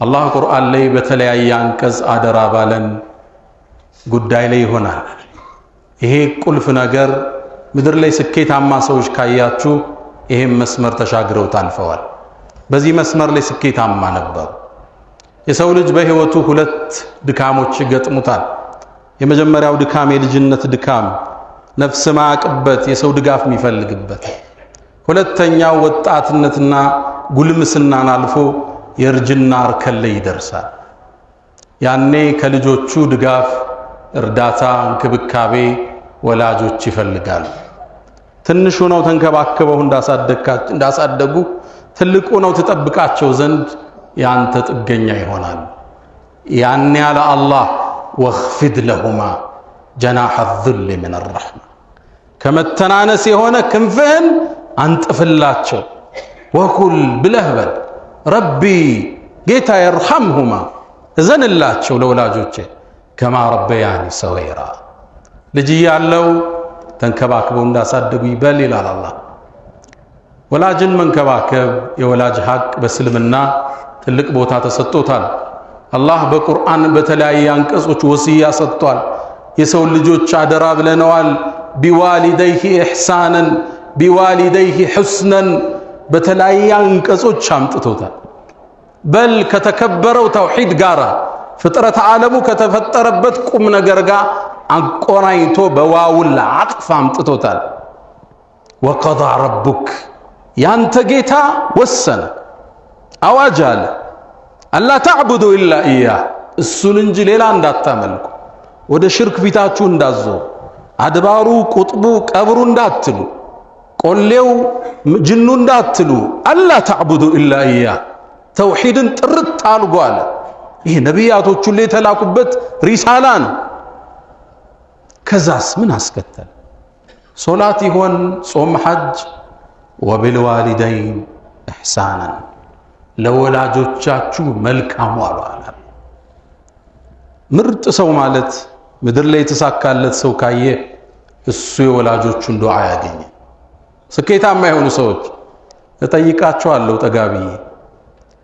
አላህ ቁርአን ላይ በተለያየ አንቀጽ አደራ ባለን ጉዳይ ላይ ይሆናል። ይሄ ቁልፍ ነገር ምድር ላይ ስኬታማ ሰዎች ካያችሁ ይሄም መስመር ተሻግረው ታልፈዋል። በዚህ መስመር ላይ ስኬታማ ነበሩ። የሰው ልጅ በህይወቱ ሁለት ድካሞች ይገጥሙታል። የመጀመሪያው ድካም የልጅነት ድካም፣ ነፍስ ማቅበት የሰው ድጋፍ የሚፈልግበት። ሁለተኛው ወጣትነትና ጉልምስናን አልፎ የእርጅና እርከን ላይ ይደርሳል። ያኔ ከልጆቹ ድጋፍ፣ እርዳታ፣ እንክብካቤ ወላጆች ይፈልጋሉ። ትንሹ ነው ተንከባከበው እንዳሳደጉ ትልቁ ነው ተጠብቃቸው ዘንድ ያንተ ጥገኛ ይሆናል። ያኔ ያለ አላህ ወኽፊድ ለሁማ ጀናሐ الذل من الرحمة ከመተናነስ የሆነ ክንፍህን አንጥፍላቸው። ወኩል ብለህ በል ረቢ ጌታ ይርሐምሁማ እዘንላቸው ለወላጆቼ ከማ ረበያኒ ሰገይራ ልጅ ያለው ተንከባክበው እንዳሳደጉ ይበል ይላል አላህ። ወላጅን መንከባከብ የወላጅ ሐቅ በእስልምና ትልቅ ቦታ ተሰጥቶታል። አላህ በቁርአን በተለያየ አንቀጾች ወሲያ ሰጥቷል። የሰው ልጆች አደራ ብለነዋል። ቢዋሊደይሂ ኢሕሳነን ቢዋሊደይሂ ሑስነን በተለያየ አንቀጾች አምጥቶታል። በል ከተከበረው ተውሂድ ጋር ፍጥረት ዓለሙ ከተፈጠረበት ቁም ነገር ጋር አቆራኝቶ በዋውል አጥፍ አምጥቶታል። ወቀዳ ረቡክ ያንተ ጌታ ወሰነ አዋጅ አለ አላ ተዕቡዱ ኢላ ኢያህ እሱን እንጂ ሌላ እንዳታመልኩ፣ ወደ ሽርክ ፊታችሁ እንዳትዞሩ፣ አድባሩ ቁጥቡ ቀብሩ እንዳትሉ፣ ቆሌው ጅኑ እንዳትሉ፣ አላ ተዕቡዱ ኢላ ኢያህ ተውሂድን ጥርት አልጎ አለ። ይህ ነቢያቶቹ ላይ የተላኩበት ሪሳላ ነው። ከዛስ ምን አስከተለ? ሶላት ይሆን ጾም፣ ሐጅ ወቢልዋሊደይን ኢሕሳናን ለወላጆቻችሁ መልካም ዋሉ አለ። ምርጥ ሰው ማለት ምድር ላይ የተሳካለት ሰው ካየ እሱ የወላጆቹን ዱዓ ያገኘ። ስኬታማ የሆኑ ሰዎች እጠይቃቸዋለሁ ጠጋቢ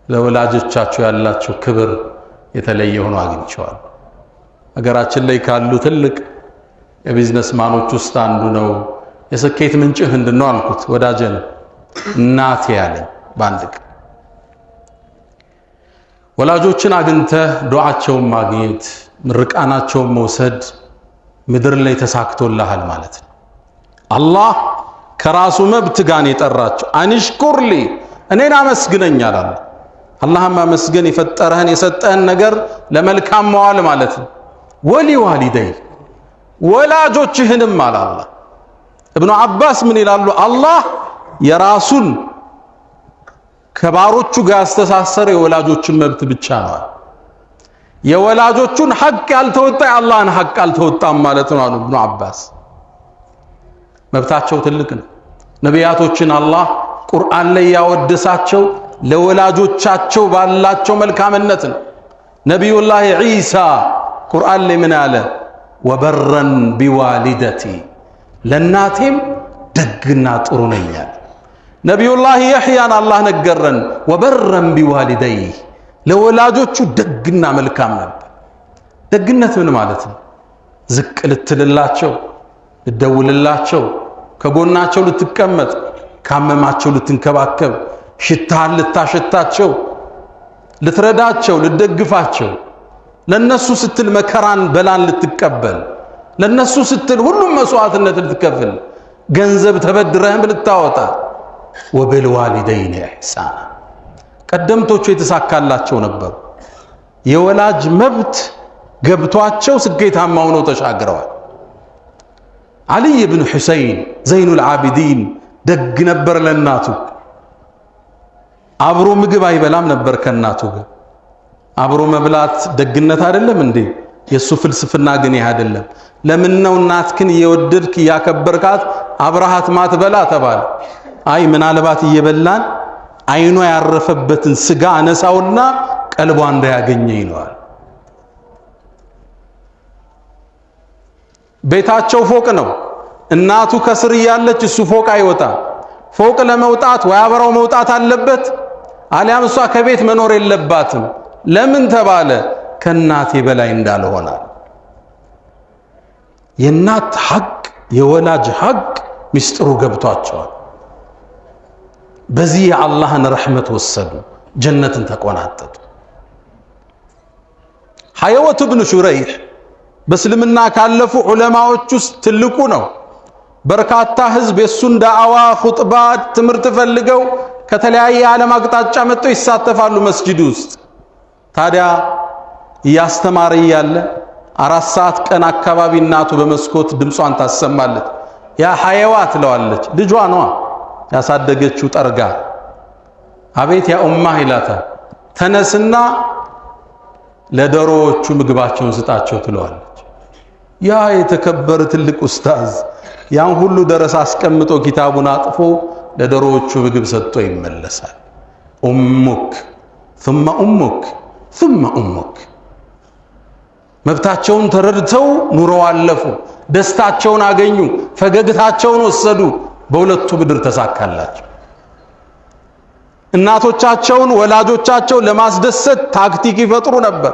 ለወላጆቻቸው ያላቸው ክብር የተለየ ሆኖ አግኝቸዋል። ሀገራችን ላይ ካሉ ትልቅ የቢዝነስ ማኖች ውስጥ አንዱ ነው። የስኬት ምንጭህ ምንድነው አልኩት። ወዳጀን እናቴ ያለኝ በአንድ ቀን ወላጆችን አግኝተህ ዱዓቸውን ማግኘት ምርቃናቸውን መውሰድ ምድር ላይ ተሳክቶልሃል ማለት ነው። አላህ ከራሱ መብት ጋር የጠራቸው አንሽኩርሊ እኔን አመስግነኝ አለ። አላህን ማመስገን የፈጠረህን የሰጠህን ነገር ለመልካም መዋል ማለት ነው። ወሊ ዋሊደይ ወላጆችህንም አለ አላህ። ኢብኑ አባስ ምን ይላሉ? አላህ የራሱን ከባሮቹ ጋር ያስተሳሰረ የወላጆችን መብት ብቻ ነው። የወላጆቹን ሐቅ ያልተወጣ የአላህን ሐቅ አልተወጣም ማለት ነው አሉ ኢብኑ አባስ። መብታቸው ትልቅ ነው። ነቢያቶችን አላህ ቁርአን ላይ ያወደሳቸው ለወላጆቻቸው ባላቸው መልካምነት ነው። ነቢዩላህ ዒሳ ቁርአን ላይ ምን አለ? ወበረን ቢዋሊደቲ ለናቴም ደግና ጥሩ ነኝ አለ። ነቢዩላህ የሕያን አላህ ነገረን ወበረን ቢዋሊደይ ለወላጆቹ ደግና መልካም ነበር። ደግነት ምን ማለት ነው? ዝቅ ልትልላቸው፣ ልደውልላቸው፣ ከጎናቸው ልትቀመጥ፣ ካመማቸው ልትንከባከብ፣ ሽታህን ልታሸታቸው፣ ልትረዳቸው፣ ልትደግፋቸው፣ ለነሱ ስትል መከራን በላን ልትቀበል፣ ለነሱ ስትል ሁሉም መስዋዕትነት ልትከፍል፣ ገንዘብ ተበድረህም ልታወጣ። ወቢልዋሊደይን ኢሕሳና ቀደምቶቹ የተሳካላቸው ነበሩ። የወላጅ መብት ገብቷቸው ስኬታማ ሆነው ተሻግረዋል። ዓሊይ ብን ሑሰይን ዘይኑል ዓቢዲን ደግ ነበር ለናቱ። አብሮ ምግብ አይበላም ነበር ከናቱ ጋር። አብሮ መብላት ደግነት አይደለም እንዴ? የሱ ፍልስፍና ግን ይህ አይደለም። ለምን ነው እናትክን እየወደድክ እያከበርካት አብረሃት ማትበላ ተባለ። አይ ምናልባት እየበላን አይኗ ያረፈበትን ስጋ አነሳውና ቀልቧ እንዳያገኘ ይለዋል። ቤታቸው ፎቅ ነው። እናቱ ከስር እያለች እሱ ፎቅ አይወጣም። ፎቅ ለመውጣት ወይ አብረው መውጣት አለበት፣ አሊያም እሷ ከቤት መኖር የለባትም። ለምን ተባለ? ከእናቴ በላይ እንዳልሆነ። የእናት ሐቅ የወላጅ ሐቅ ሚስጥሩ ገብቷቸዋል። በዚህ የአላህን ረሕመት ወሰዱ፣ ጀነትን ተቆናጠጡ። ሐየወት ብኑ ሹረይሕ በእስልምና ካለፉ ዑለማዎች ውስጥ ትልቁ ነው። በርካታ ህዝብ የሱን ዳዕዋ ኹጥባ ትምህርት ፈልገው ከተለያየ ዓለም አቅጣጫ መጥተው ይሳተፋሉ መስጂድ ውስጥ። ታዲያ እያስተማረ እያለ 4 ሰዓት ቀን አካባቢ እናቱ በመስኮት ድምጿን ታሰማለች። ያ ሐየዋ ትለዋለች። ልጇ ነዋ ያሳደገችው ጠርጋ። አቤት ያ ኡማህ ይላታል። ተነስና ለዶሮዎቹ ምግባቸውን ስጣቸው ትለዋለች። ያ የተከበረ ትልቅ ኡስታዝ ያን ሁሉ ደረስ አስቀምጦ ኪታቡን አጥፎ ለዶሮዎቹ ምግብ ሰጥቶ ይመለሳል። ኡሙክ ثم ኡሙክ ثم ኡሙክ። መብታቸውን ተረድተው ኑረው አለፉ። ደስታቸውን አገኙ፣ ፈገግታቸውን ወሰዱ። በሁለቱ ምድር ተሳካላቸው። እናቶቻቸውን ወላጆቻቸውን ለማስደሰት ታክቲክ ይፈጥሩ ነበር።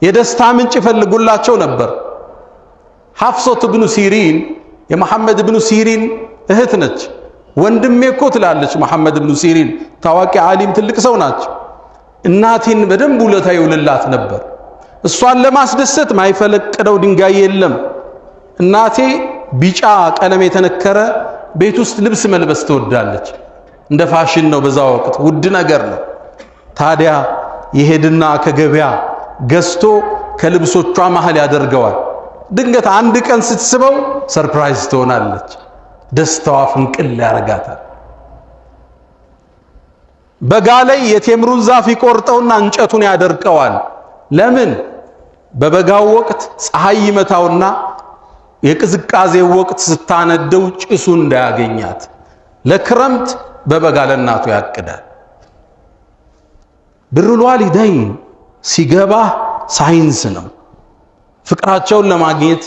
የደስታ ምንጭ ይፈልጉላቸው ነበር። ሐፍሶት ብኑ ሲሪን የመሐመድ ብኑ ሲሪን እህት ነች። ወንድሜ እኮ ትላለች መሐመድ ብኑ ሲሪን፣ ታዋቂ ዓሊም ትልቅ ሰው ናቸው። እናቴን በደንብ ውለታ ይውልላት ነበር። እሷን ለማስደሰት ማይፈለቅደው ድንጋይ የለም። እናቴ ቢጫ ቀለም የተነከረ ቤት ውስጥ ልብስ መልበስ ትወዳለች። እንደ ፋሽን ነው፣ በዛ ወቅት ውድ ነገር ነው። ታዲያ ይሄድና ከገበያ ገዝቶ ከልብሶቿ መሃል ያደርገዋል። ድንገት አንድ ቀን ስትስበው ሰርፕራይዝ ትሆናለች። ደስታዋ ፍንቅል ያረጋታል። በጋ ላይ የቴምሩን ዛፍ ይቆርጠውና እንጨቱን ያደርቀዋል። ለምን? በበጋው ወቅት ፀሐይ ይመታውና የቅዝቃዜው ወቅት ስታነደው ጭሱ እንዳያገኛት። ለክረምት በበጋ ለእናቱ ያቅዳል። ብሩል ዋሊደይን ሲገባ ሳይንስ ነው። ፍቅራቸውን ለማግኘት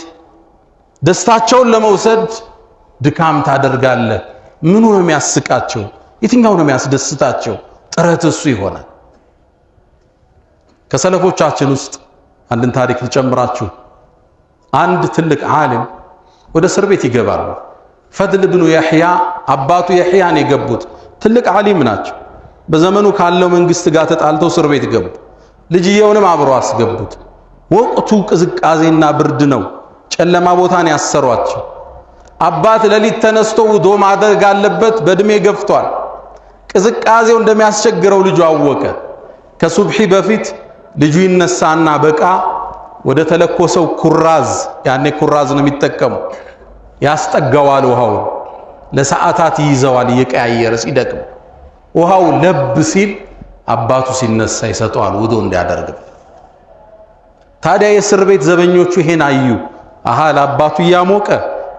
ደስታቸውን ለመውሰድ ድካም ታደርጋለህ። ምኑ ነው የሚያስቃቸው? የትኛው ነው የሚያስደስታቸው? ጥረት እሱ ይሆናል። ከሰለፎቻችን ውስጥ አንድን ታሪክ ልጨምራችሁ። አንድ ትልቅ ዓሊም ወደ እስር ቤት ይገባሉ። ፈድል ብኑ የሕያ አባቱ የሕያን የገቡት ትልቅ ዓሊም ናቸው። በዘመኑ ካለው መንግስት ጋር ተጣልተው እስር ቤት ገቡ። ልጅየውንም አብረው አስገቡት። ወቅቱ ቅዝቃዜና ብርድ ነው። ጨለማ ቦታን ያሰሯቸው። አባት ሌሊት ተነስቶ ውዶ ማድረግ አለበት። በእድሜ ገፍቷል። ቅዝቃዜው እንደሚያስቸግረው ልጁ አወቀ። ከሱብሒ በፊት ልጁ ይነሳና በቃ ወደ ተለኮሰው ኩራዝ፣ ያኔ ኩራዝ ነው የሚጠቀሙ፣ ያስጠጋዋል። ውሃው ለሰዓታት ይይዘዋል እየቀያየረ ሲደክም። ውሃው ለብ ሲል አባቱ ሲነሳ ይሰጠዋል ውዶ እንዲያደርግ። ታዲያ የእስር ቤት ዘበኞቹ ይሄን አዩ። አሃ ለአባቱ እያሞቀ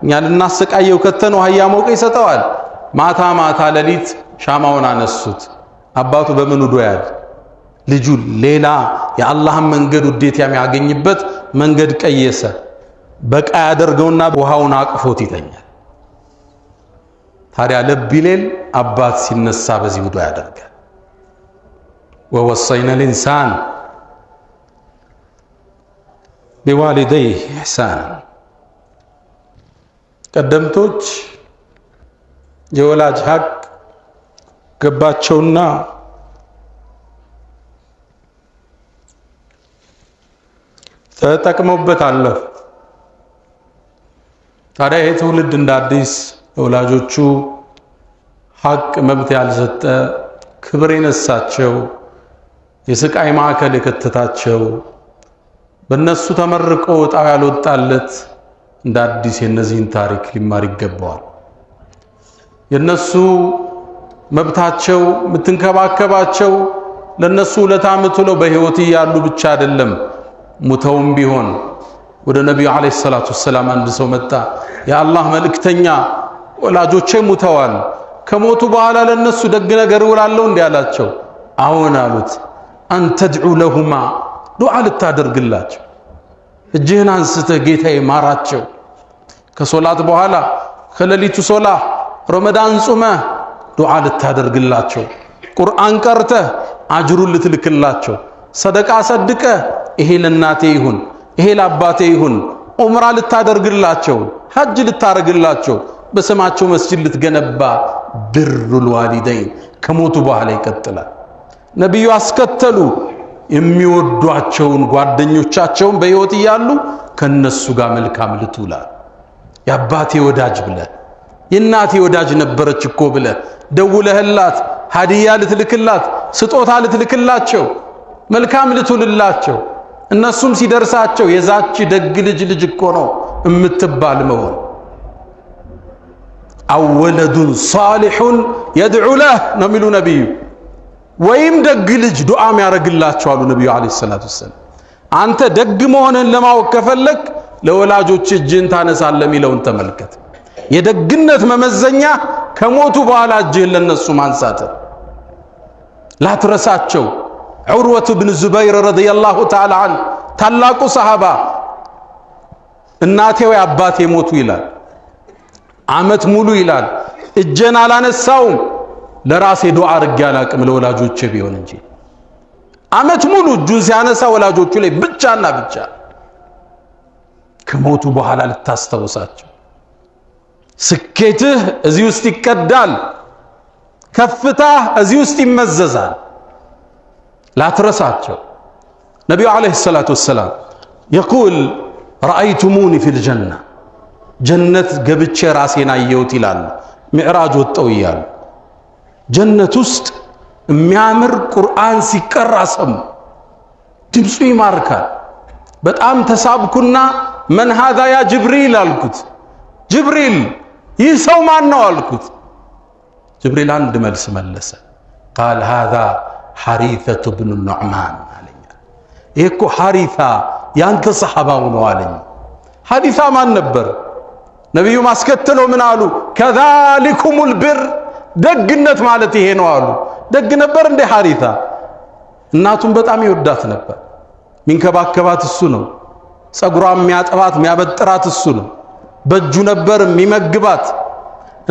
እኛ ልናሰቃየው ከተን ውሃ እያሞቀ ይሰጠዋል። ማታ ማታ ሌሊት ሻማውን አነሱት። አባቱ በምን ውዶ ያል? ልጁ ሌላ የአላህን መንገድ ውዴታ የሚያገኝበት መንገድ ቀየሰ። በቃ ያደርገውና ውሃውን አቅፎት ይተኛል። ታዲያ ለብ ይሌል አባት ሲነሳ በዚህ ውዶ ያደርጋል። ወወሰይና ልኢንሳን ቢዋሊደይህ ኢሕሳን። ቀደምቶች የወላጅ ሐቅ ገባቸውና ተጠቅመውበት አለፉ። ታዲያ ይሄ ትውልድ እንደ አዲስ ለወላጆቹ ሐቅ መብት ያልሰጠ፣ ክብር የነሳቸው፣ የስቃይ ማዕከል የከተታቸው፣ በእነሱ ተመርቆ ዕጣው ያልወጣለት እንደ አዲስ የነዚህን ታሪክ ሊማር ይገባዋል። የነሱ መብታቸው የምትንከባከባቸው ለነሱ ውለታ የምትውለው በህይወት እያሉ ብቻ አይደለም፣ ሙተውም ቢሆን። ወደ ነቢዩ ዓለይሂ ሰላቱ ወሰላም አንድ ሰው መጣ። የአላህ መልእክተኛ ወላጆቼ ሙተዋል፣ ከሞቱ በኋላ ለነሱ ደግ ነገር እውላለሁ እንዲህ አላቸው። አዎን አሉት። አንተድዑ ለሁማ ዱዓ ልታደርግላቸው፣ እጅህን አንስተህ ጌታዬ ማራቸው። ከሶላት በኋላ ከሌሊቱ ሶላ ረመዳን ጾመህ ዱዓ ልታደርግላቸው፣ ቁርአን ቀርተህ አጅሩን ልትልክላቸው፣ ሰደቃ ሰድቀ ይሄ ለናቴ ይሁን ይሄ ለአባቴ ይሁን ዑምራ ልታደርግላቸው ሐጅ ልታረግላቸው በስማቸው መስጂድ ልትገነባ ብሩል ዋሊደይን ከሞቱ በኋላ ይቀጥላል። ነብዩ አስከተሉ የሚወዷቸውን ጓደኞቻቸውን በሕይወት እያሉ ከነሱ ጋር መልካም ልትውላ ያባቴ ወዳጅ ብለ የናቴ ወዳጅ ነበረች እኮ ብለ ደውለህላት ሀዲያ ልትልክላት ስጦታ ልትልክላቸው መልካም ልትውልላቸው እነሱም ሲደርሳቸው የዛች ደግ ልጅ እኮ ነው እምትባል መሆን አወለዱን ሷሊሁን የድዑ ለህ ነው የሚሉ ነብዩ ወይም ደግ ልጅ ዱዓም ያረግላቸው አሉ ነብዩ አለይሂ ሰላቱ ወሰለም። አንተ ደግ መሆንህን ለማወቅ ከፈለክ ለወላጆች እጅን ታነሳለህ የሚለውን ተመልከት። የደግነት መመዘኛ ከሞቱ በኋላ እጅህን ለነሱ ማንሳት ላትረሳቸው። ዑርወቱ ብን ዙበይር ረዲየላሁ ተዓላ ዐን ታላቁ ሰሃባ እናቴ ወይ አባቴ ሞቱ ይላል። ዓመት ሙሉ ይላል እጄን አላነሳውም ለራሴ ዱዓ አድርጌ አላቅም ለወላጆቼ ቢሆን እንጂ ዓመት ሙሉ እጁን ሲያነሳ ወላጆቹ ላይ ብቻና ብቻ ከሞቱ በኋላ ልታስተውሳቸው። ስኬትህ እዚህ ውስጥ ይቀዳል፣ ከፍታህ እዚህ ውስጥ ይመዘዛል። ላትረሳቸው። ነብዩ አለይሂ ሰላቱ ወሰላም يقول رأيتموني في الجنة ጀነት ገብቼ ራሴን አየሁት ይላል። ሚዕራጅ ወጣው ይላል። ጀነት ውስጥ የሚያምር ቁርአን ሲቀራ ሰሙ። ድምፁ ይማርካል። በጣም ተሳብኩና من هذا يا جبريل አልኩት። ጅብሪል ይህ ሰው ማን ነው አልኩት። ጅብሪል አንድ መልስ መለሰ። قال هذا حريثة بن النعمان አለኝ። ይሄ እኮ ሐሪታ ያንተ ሰሃባው ነው አለኝ። ሐሪታ ማን ነበር? ነብዩ ማስከተለው ምን አሉ? ከዛሊኩሙል ብር ደግነት ማለት ይሄ ነው አሉ። ደግ ነበር እንደ ሐሪታ። እናቱን በጣም ይወዳት ነበር። ሚንከባከባት እሱ ነው። ጸጉሯን የሚያጠባት የሚያበጥራት እሱ ነው። በእጁ ነበር የሚመግባት።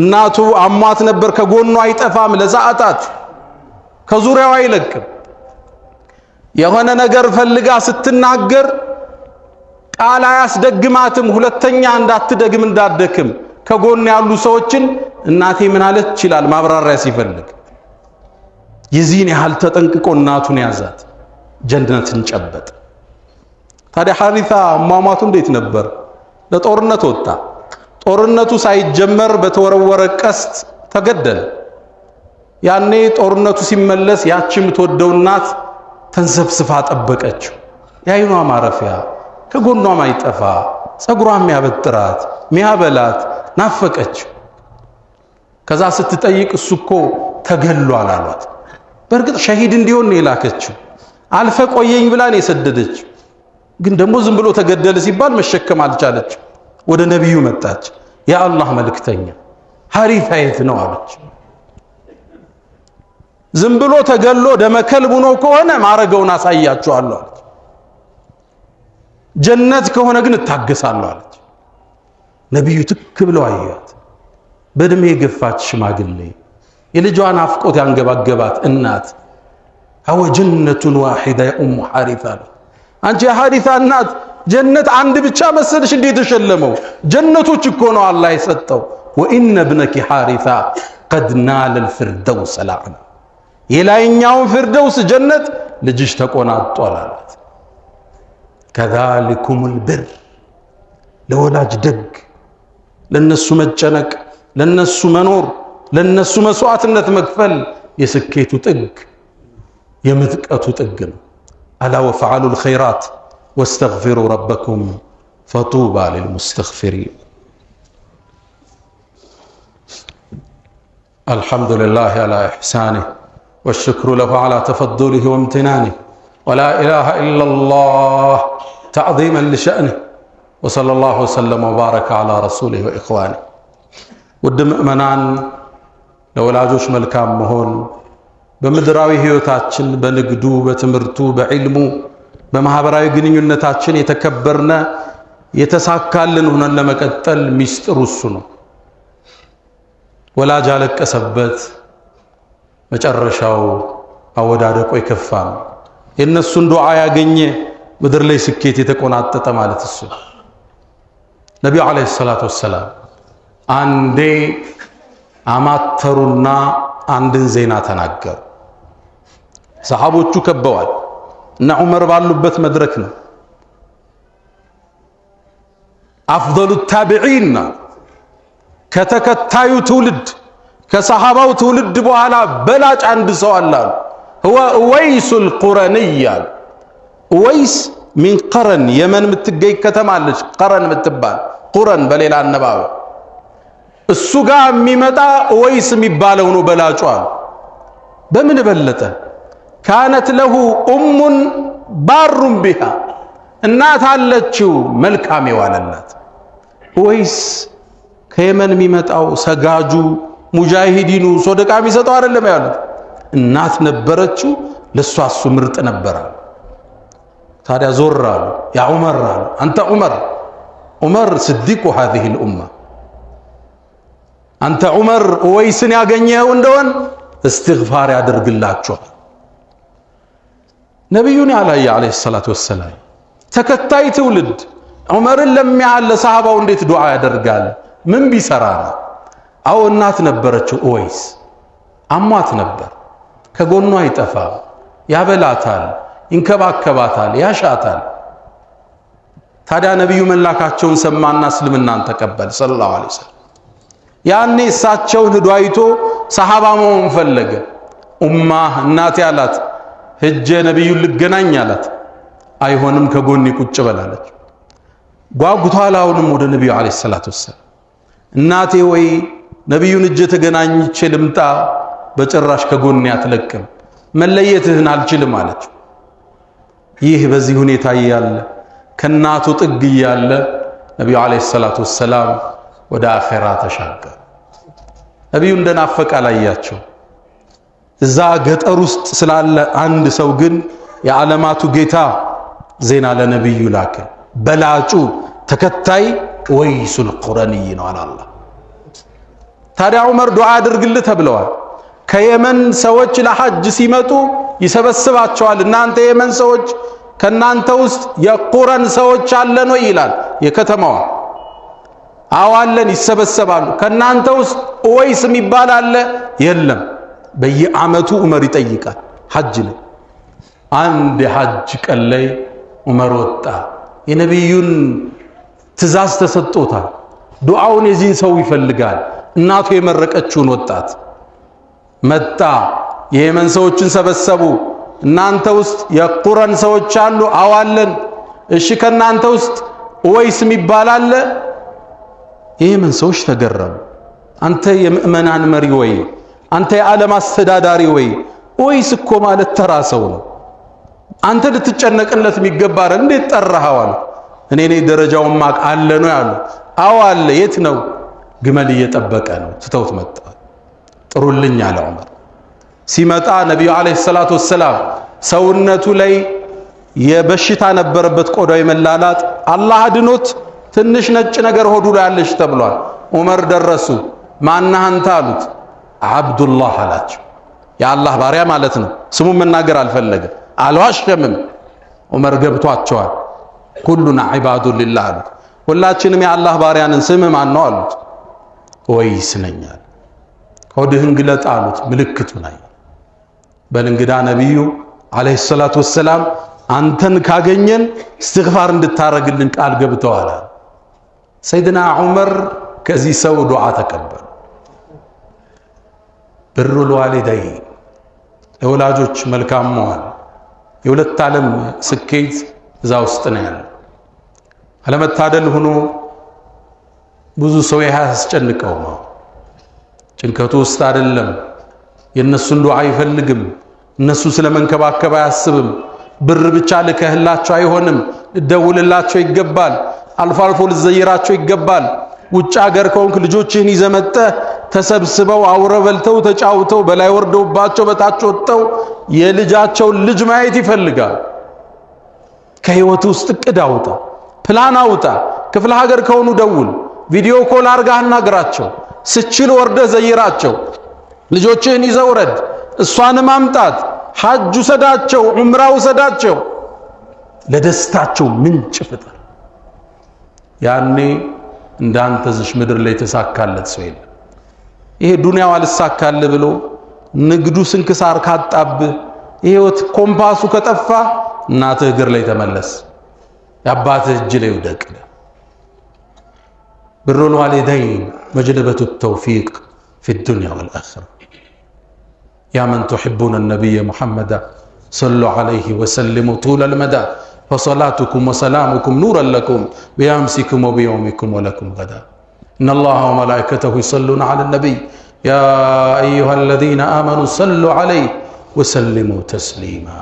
እናቱ አሟት ነበር፣ ከጎኗ አይጠፋም ለሰዓታት፣ ከዙሪያው አይለቅም። የሆነ ነገር ፈልጋ ስትናገር ቃል አያስደግማትም። ሁለተኛ እንዳትደግም እንዳትደክም ከጎን ያሉ ሰዎችን እናቴ ምን አለች ይችላል ማብራሪያ ሲፈልግ። የዚህን ያህል ተጠንቅቆ እናቱን ያዛት፣ ጀነትን ጨበጠ። ታዲያ ሐሪታ አሟሟቱ እንዴት ነበር? ለጦርነት ወጣ። ጦርነቱ ሳይጀመር በተወረወረ ቀስት ተገደለ። ያኔ ጦርነቱ ሲመለስ ያቺ የምትወደው እናት ተንሰፍስፋ ጠበቀችው። የዓይኗ ማረፊያ ከጎኗ ማይጠፋ ጸጉሯ የሚያበጥራት የሚያበላት ናፈቀችው። ከዛ ስትጠይቅ እሱ እኮ ተገሏል አሏት። በእርግጥ ሸሂድ እንዲሆን ነው የላከችው። አልፈ ቆየኝ ብላን የሰደደችው። ግን ደግሞ ዝም ብሎ ተገደለ ሲባል መሸከም አልቻለች። ወደ ነብዩ መጣች። ያ አላህ መልእክተኛ ሐሪታ የት ነው አለች። ዝም ብሎ ተገሎ ደመከልብ ነው ከሆነ ማረገውን አሳያችኋለሁ አለች። ጀነት ከሆነ ግን እታገሳለሁ አለች። ነብዩ ትክ ብለው አያት። በእድሜ የገፋች ሽማግሌ የልጇን አፍቆት ያንገባገባት እናት አወ ጀነቱን ዋሂዳ ኡሙ ሐሪታ አንቺ ሐሪታ እናት ጀነት አንድ ብቻ መሰለሽ እንዴት ተሸለመው? ጀነቶች እኮ ነው አላህ የሰጠው። ወኢነ ብነኪ ሐሪታ قد نال الفردوس الأعلى የላይኛው ፍርደውስ ጀነት ልጅሽ ተቆናጧል አላት። ከዛሊኩሙል ብር ለወላጅ ደግ ለነሱ መጨነቅ ለነሱ መኖር ለነሱ መስዋዕትነት መክፈል የስኬቱ ጥግ የምጥቀቱ ጥግ ነው። አላ ወፈዓሉል ኸይራት ወስተግፊሩ ረበኩም ፈጡባ ሊልሙስተግፊሪን። አልሐምዱሊላህ አላ ኢሕሳኒህ والشكر له على تفضله وامتنانه ولا إله إلا الله تعظيما لشأنه وصلى الله وسلم وبارك على رسوله وإخوانه. ودم أمنان لولاجوش ملكام مهون بمدراوي هيوتاتشن بنقدو بتمرتو بعلمو بمهابراوي قنينيو نتاتشن يتكبرنا يتساكالن هنا لما كتل ميسترسنو ولا جالك أسبت መጨረሻው አወዳደቆ ይከፋም የነሱን ዱዓ ያገኘ ምድር ላይ ስኬት የተቆናጠጠ ማለት እሱ። ነቢዩ አለይሂ ሰላቱ ወሰላም አንዴ አማተሩና አንድን ዜና ተናገሩ። ሰሃቦቹ ከበዋል እና ዑመር ባሉበት መድረክ ነው። አፍደሉ ታቢዒን ከተከታዩ ትውልድ ከሰሃባው ትውልድ በኋላ በላጭ አንድ ሰው አለ አሉ። هو أويس القرني أويس من قرن يمن متجي كتمالش قرن متبان قرن بليل النباوة السجاع ميمتا أويس ميبالون بلاجوان بمن بلته كانت له أم بار بها النات علتشو ملك عمي والنات أويس كيمن ميمتا أو سجاجو مجاهدين وصدق عمي ستوار اللي ما يعلم الناس نبرتشو لسواسو مرت نبرا تاريا زورا يا عمر أنت عمر صديق هذه الأمة أنت عمر ويسن يا جنيه وندون استغفار يا درج الله شو نبينا عليه الصلاة والسلام تكتاي تولد عمر لم يعل صحابة ونديت دعاء درجال من بيسرانا أو الناس نبرتشو ويس أمات نبر ከጎኗ አይጠፋ ያበላታል ይንከባከባታል ያሻታል። ታዲያ ነብዩ መላካቸውን ሰማና እስልምናን ተቀበል ሰለላሁ ዐለይሂ ወሰለም። ያኔ እሳቸውን ሄዶ አይቶ ሰሃባ መሆን ፈለገ። ኡማ እናቴ አላት ሄጄ ነብዩን ልገናኝ አላት። አይሆንም ከጎኔ ቁጭ በላለች። ጓጉቷል አሁንም ወደ ነብዩ ዐለይሂ ሰላቱ ወሰለም። እናቴ ወይ ነብዩን እጄ ተገናኝቼ ልምጣ በጭራሽ ከጎኔ አትለቅም መለየትህን አልችልም አለች። ይህ በዚህ ሁኔታ ያለ ከናቱ ጥግ ያለ ነብዩ አለይሂ ሰላቱ ወሰላም ወደ አኺራ ተሻገሩ። ነብዩ እንደናፈቀ ላያቸው እዛ ገጠር ውስጥ ስላለ አንድ ሰው ግን የዓለማቱ ጌታ ዜና ለነብዩ ላከ። በላጩ ተከታይ ወይሱል ቁረንይ ነው አላህ። ታዲያ ዑመር ዱዓ አድርግልህ ተብለዋል። ከየመን ሰዎች ለሐጅ ሲመጡ ይሰበስባቸዋል። እናንተ የመን ሰዎች ከናንተ ውስጥ የቁረን ሰዎች አለን ወይ ይላል የከተማዋ። አዋለን ይሰበሰባሉ። ከናንተ ውስጥ ወይስ የሚባል አለ? የለም። በየዓመቱ ዑመር ይጠይቃል ሐጅ ነው። አንድ ሐጅ ቀን ላይ ዑመር ወጣ። የነብዩን ትእዛዝ ተሰጥቶታል። ዱዓውን የዚህን ሰው ይፈልጋል። እናቱ የመረቀችውን ወጣት መጣ። የየመን ሰዎችን ሰበሰቡ። እናንተ ውስጥ የቁረን ሰዎች አሉ? አዋለን። እሺ ከናንተ ውስጥ ወይስ የሚባል አለ? የየመን ሰዎች ተገረሙ። አንተ የምእመናን መሪ ወይ? አንተ የዓለም አስተዳዳሪ ወይ? ወይስ እኮ ማለት ተራ ሰው ነው። አንተ ልትጨነቅለት የሚገባ አይደል? እንዴት ጠራኸው አሉ። እኔ ደረጃውን ማቅ አለ ነው ያሉ። አዎ አለ። የት ነው? ግመል እየጠበቀ ነው። ትተውት መጣ። ጥሩልኝ አለ ዑመር። ሲመጣ ነብዩ አለይሂ ሰላቱ ወሰላም ሰውነቱ ላይ የበሽታ ነበረበት፣ ቆዳው መላላጥ። አላህ አድኖት ትንሽ ነጭ ነገር ሆዱ ላይ አለሽ ተብሏል። ዑመር ደረሱ። ማነህ አንተ አሉት። አብዱላህ አላቸው። የአላህ ባሪያ ማለት ነው። ስሙን መናገር አልፈለገም፣ አልዋሸምም። ዑመር ገብቷቸዋል። ኩሉና ዒባዱ ሊላህ አሉት። ሁላችንም የአላህ ባሪያንን። ስምህ ማን ነው አሉት። ወይስ ነኝ አለ። ሆድህን ግለጥ አሉት። ምልክቱን አየ። በል እንግዳ ነብዩ አለይሂ ሰላቱ ወሰላም አንተን ካገኘን እስትግፋር እንድታረግልን ቃል ገብተዋል። ሰይድና ዑመር ከዚህ ሰው ዱዓ ተቀበሉ። ብሩል ዋሊደይን ለወላጆች መልካም መሆን የሁለት ዓለም ስኬት እዛ ውስጥ ነው ያለው። አለመታደል ሆኖ ብዙ ሰው ያስጨንቀው ነው። ጭንቀቱ ውስጥ አይደለም። የነሱን ዱዓ አይፈልግም። እነሱ ስለመንከባከብ አያስብም። ብር ብቻ ልከህላቸው አይሆንም። ልደውልላቸው ይገባል። አልፎ አልፎ ልዘይራቸው ይገባል። ውጭ ሀገር ከሆንክ ልጆችህን ይዘመጠህ ተሰብስበው አውረው በልተው ተጫውተው በላይ ወርደውባቸው በታች ወጥተው የልጃቸውን ልጅ ማየት ይፈልጋል። ከህይወት ውስጥ እቅድ አውጣ፣ ፕላን አውጣ። ክፍለ ሀገር ከሆኑ ደውል፣ ቪዲዮ ኮል አርጋህ አናግራቸው። ስችል ወርደህ ዘይራቸው። ልጆችህን ይዘውረድ፣ እሷንም አምጣት። ሐጅ ሰዳቸው ዑምራው ሰዳቸው ለደስታቸው ምንጭ ፍጠር። ያኔ እንዳንተ ዝሽ ምድር ላይ ተሳካለት ሰው የለም። ይሄ ዱንያው አልሳካል ብሎ ንግዱ ስንክሳር ካጣብህ ህይወት ኮምፓሱ ከጠፋ እናትህ እግር ላይ ተመለስ፣ ያባትህ እጅ ላይ ውደቅ። بر الوالدين مجلبة التوفيق في الدنيا والآخرة. يا من تحبون النبي محمد صلوا عليه وسلموا طول المدى، فصلاتكم وسلامكم نورا لكم بأمسكم وبيومكم ولكم غدا. إن الله وملائكته يصلون على النبي يا أيها الذين آمنوا صلوا عليه وسلموا تسليما.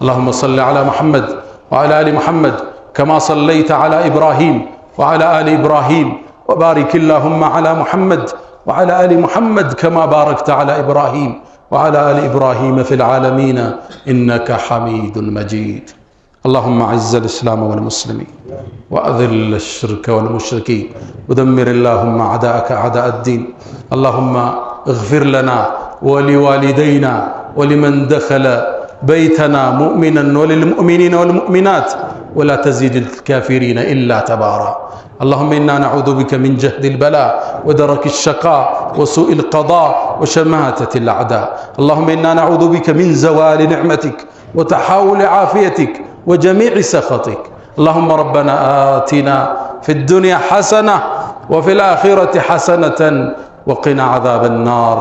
اللهم صل على محمد وعلى آل محمد كما صليت على إبراهيم وعلى آل إبراهيم، وبارك اللهم على محمد وعلى آل محمد كما باركت على إبراهيم وعلى آل إبراهيم في العالمين إنك حميد مجيد. اللهم أعز الإسلام والمسلمين وأذل الشرك والمشركين ودمر اللهم أعداءك أعداء الدين. اللهم اغفر لنا ولوالدينا ولمن دخل بيتنا مؤمنا وللمؤمنين والمؤمنات ولا تزيد الكافرين إلا تبارا. اللهم إنا نعوذ بك من جهد البلاء ودرك الشقاء وسوء القضاء وشماتة الأعداء. اللهم إنا نعوذ بك من زوال نعمتك وتحول عافيتك وجميع سخطك. اللهم ربنا آتنا في الدنيا حسنة وفي الآخرة حسنة وقنا عذاب النار.